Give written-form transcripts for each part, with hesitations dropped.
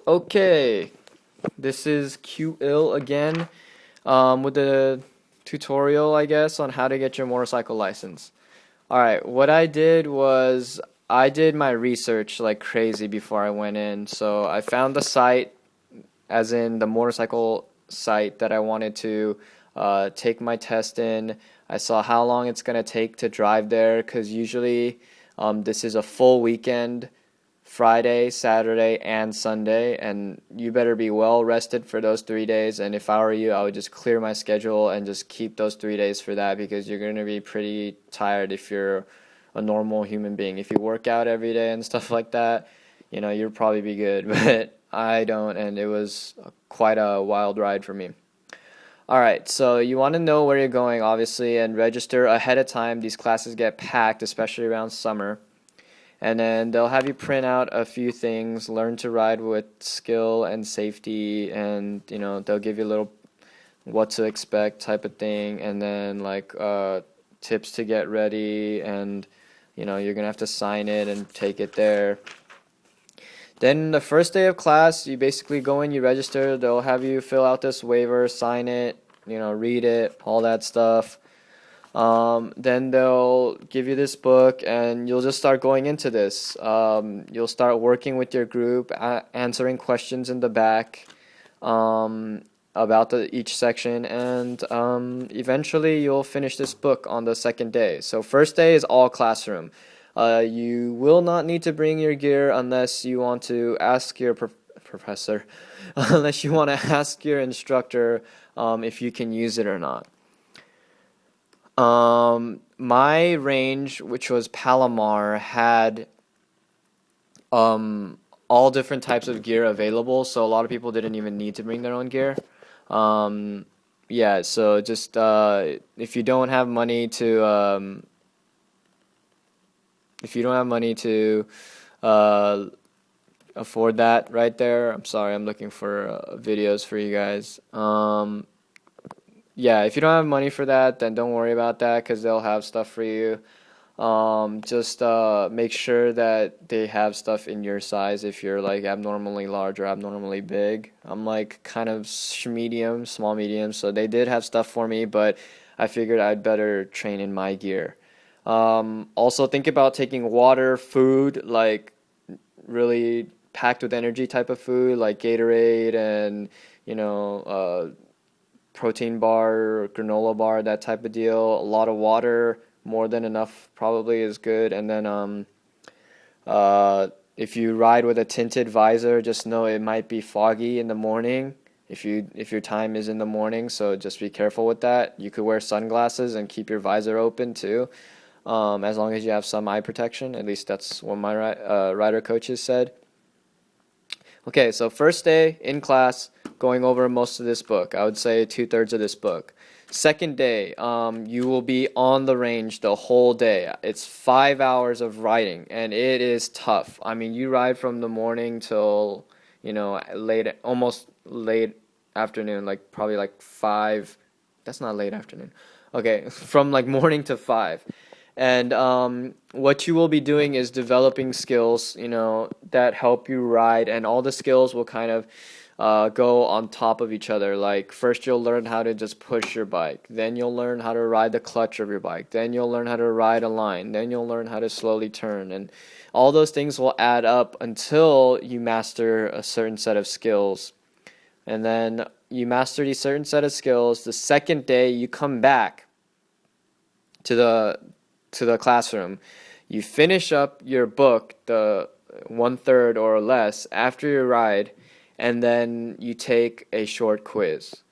Okay, this is Q-Ill again with the tutorial, I guess, on how to get your motorcycle license. Alright, what I did was I did my research like crazy before I went in. So I found the site, as in the motorcycle site that I wanted to take my test in. I saw how long it's going to take to drive there because usually this is a full weekend. Friday, Saturday, and Sunday, and you better be well rested for those 3 days. And if I were you, I would just clear my schedule and just keep those 3 days for that because you're going to be pretty tired if you're a normal human being. If you work out every day and stuff like that, you'll probably be good, but I don't, and it was quite a wild ride for me. All right, so you want to know where you're going, obviously, and register ahead of time. These classes get packed, especially around summer. And then they'll have you print out a few things, learn to ride with skill and safety, and they'll give you a little what to expect type of thing, and then like tips to get ready, and you're gonna have to sign it and take it there. Then the first day of class, you basically go in, you register, they'll have you fill out this waiver, sign it, read it, all that stuff. Then they'll give you this book, and you'll just start going into this. You'll start working with your group, answering questions in the back about each section, and eventually you'll finish this book on the second day. So first day is all classroom. You will not need to bring your gear unless you want to ask your professor, unless you want to ask your instructor if you can use it or not. My range, which was Palomar, had all different types of gear available, so a lot of people didn't even need to bring their own gear. Um, yeah, so just if you don't have money to uh, afford that right there, I'm sorry, I'm looking for videos for you guys. Yeah, if you don't have money for that, then don't worry about that because they'll have stuff for you. Just make sure that they have stuff in your size if you're like abnormally large or abnormally big. I'm like kind of medium, small medium, so they did have stuff for me, but I figured I'd better train in my gear. Also think about taking water, food, like really packed with energy type of food, like Gatorade and you know, protein bar, granola bar, that type of deal. A lot of water, more than enough probably is good. And then uh, if you ride with a tinted visor, just know it might be foggy in the morning. If your time is in the morning, so just be careful with that. You could wear sunglasses and keep your visor open too, as long as you have some eye protection. At least that's what my rider coaches said. Okay, so first day in class, going over most of this book. I would say 2/3 of this book. Second day, you will be on the range the whole day. It's 5 hours of riding, and it is tough. I mean, you ride from the morning till, late, almost late afternoon, like probably like 5. That's not late afternoon. Okay, from like morning to 5. And what you will be doing is developing skills, that help you ride, and all the skills will kind of go on top of each other. Like first you'll learn how to just push your bike, then you'll learn how to ride the clutch of your bike, then you'll learn how to ride a line, then you'll learn how to slowly turn, and all those things will add up until you master a certain set of skills. And then you master a certain set of skills. The second day you come back to the classroom. You finish up your book, the 1/3 or less, after your ride, and then you take a short quiz.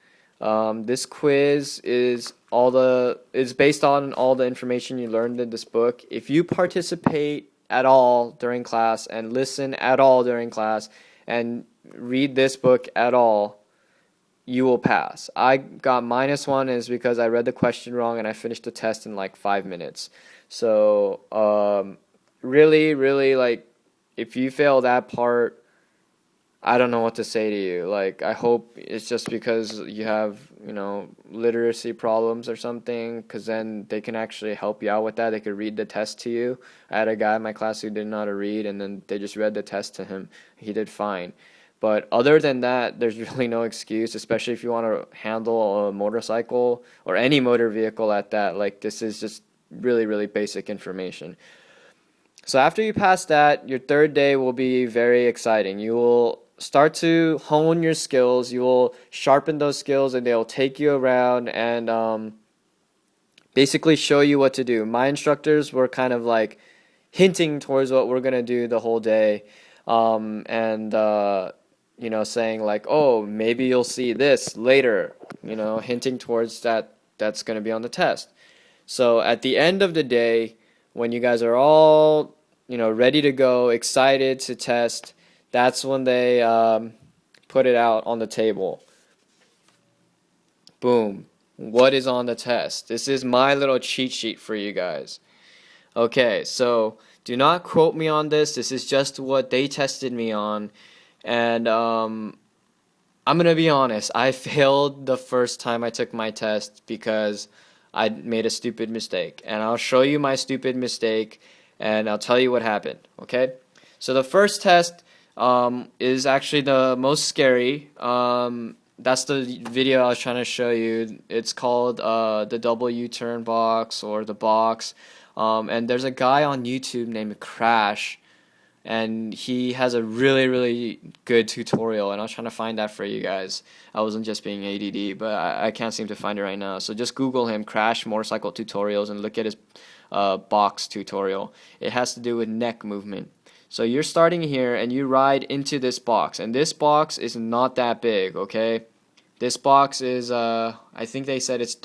This quiz is based on all the information you learned in this book. If you participate at all during class and listen at all during class and read this book at all, you will pass. I got -1 is because I read the question wrong and I finished the test in like 5 minutes. So, really, really, like, if you fail that part, I don't know what to say to you. Like, I hope it's just because you have, literacy problems or something, because then they can actually help you out with that. They could read the test to you. I had a guy in my class who didn't know how to read, and then they just read the test to him. He did fine. But other than that, there's really no excuse, especially if you want to handle a motorcycle or any motor vehicle at that. Like, this is just really, really basic information. So after you pass that, your third day will be very exciting. You will start to hone your skills. You will sharpen those skills, and they'll take you around and basically show you what to do. My instructors were kind of like hinting towards what we're gonna do the whole day, and saying like, oh, maybe you'll see this later. Hinting towards that's gonna be on the test. So at the end of the day, when you guys are all ready to go, excited to test, that's when they put it out on the table. Boom. What is on the test? This is my little cheat sheet for you guys. Okay, so do not quote me on this. This is just what they tested me on. And I'm going to be honest. I failed the first time I took my test because I made a stupid mistake. And I'll show you my stupid mistake, and I'll tell you what happened. Okay? So the first test is actually the most scary. That's the video I was trying to show you. It's called the double U-turn box, or the box. And there's a guy on YouTube named Crash, and he has a really, really good tutorial, and I was trying to find that for you guys. I wasn't just being ADD, but I can't seem to find it right now. So just Google him, Crash Motorcycle Tutorials, and look at his box tutorial. It has to do with neck movement. So you're starting here, and you ride into this box, and this box is not that big, okay? This box is, I think they said it's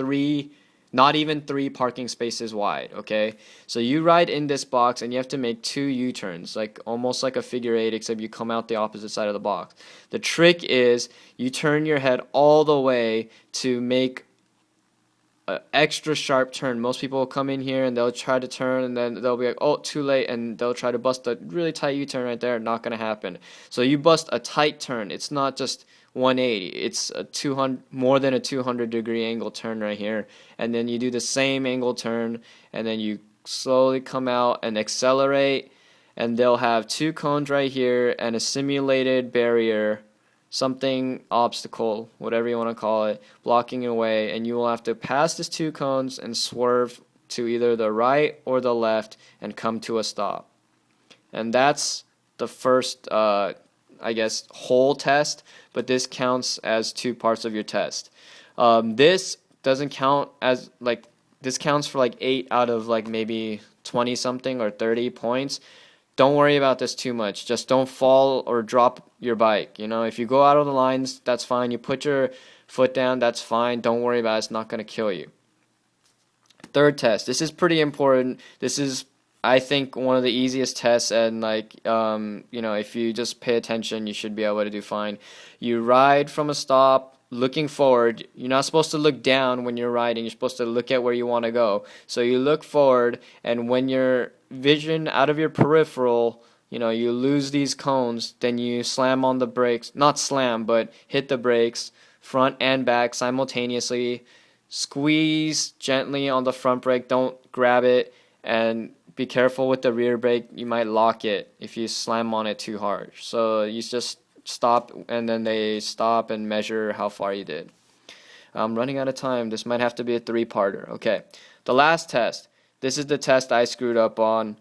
not even 3 parking spaces wide, okay? So you ride in this box, and you have to make 2 U-turns, like almost like a figure 8, except you come out the opposite side of the box. The trick is you turn your head all the way to make an extra sharp turn. Most people will come in here and they'll try to turn, and then they'll be like, oh, too late, and they'll try to bust a really tight U-turn right there. Not going to happen. So you bust a tight turn. It's not just 180. It's a 200, more than a 200-degree angle turn right here. And then you do the same angle turn, and then you slowly come out and accelerate, and they'll have 2 cones right here and a simulated barrier, something, obstacle, whatever you want to call it, blocking your way, and you will have to pass these 2 cones and swerve to either the right or the left and come to a stop. And that's the first whole test, but this counts as 2 parts of your test. This doesn't count as, this counts for 8 out of maybe 20 something or 30 points. Don't worry about this too much. Just don't fall or drop your bike. If you go out of the lines, that's fine. You put your foot down, that's fine. Don't worry about it. It's not going to kill you. Third test. This is pretty important. This is, I think, one of the easiest tests, and if you just pay attention, you should be able to do fine. You ride from a stop looking forward. You're not supposed to look down when you're riding. You're supposed to look at where you want to go. So you look forward, and when your vision out of your peripheral, you lose these cones, then you slam on the brakes. Not slam, but hit the brakes, front and back simultaneously. Squeeze gently on the front brake. Don't grab it, and be careful with the rear brake. You might lock it if you slam on it too hard. So you just stop, and then they stop and measure how far you did. I'm running out of time. This might have to be a 3-parter. Okay, the last test. This is the test I screwed up on.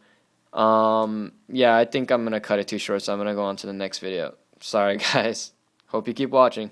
I think I'm going to cut it too short, so I'm going to go on to the next video. Sorry, guys. Hope you keep watching.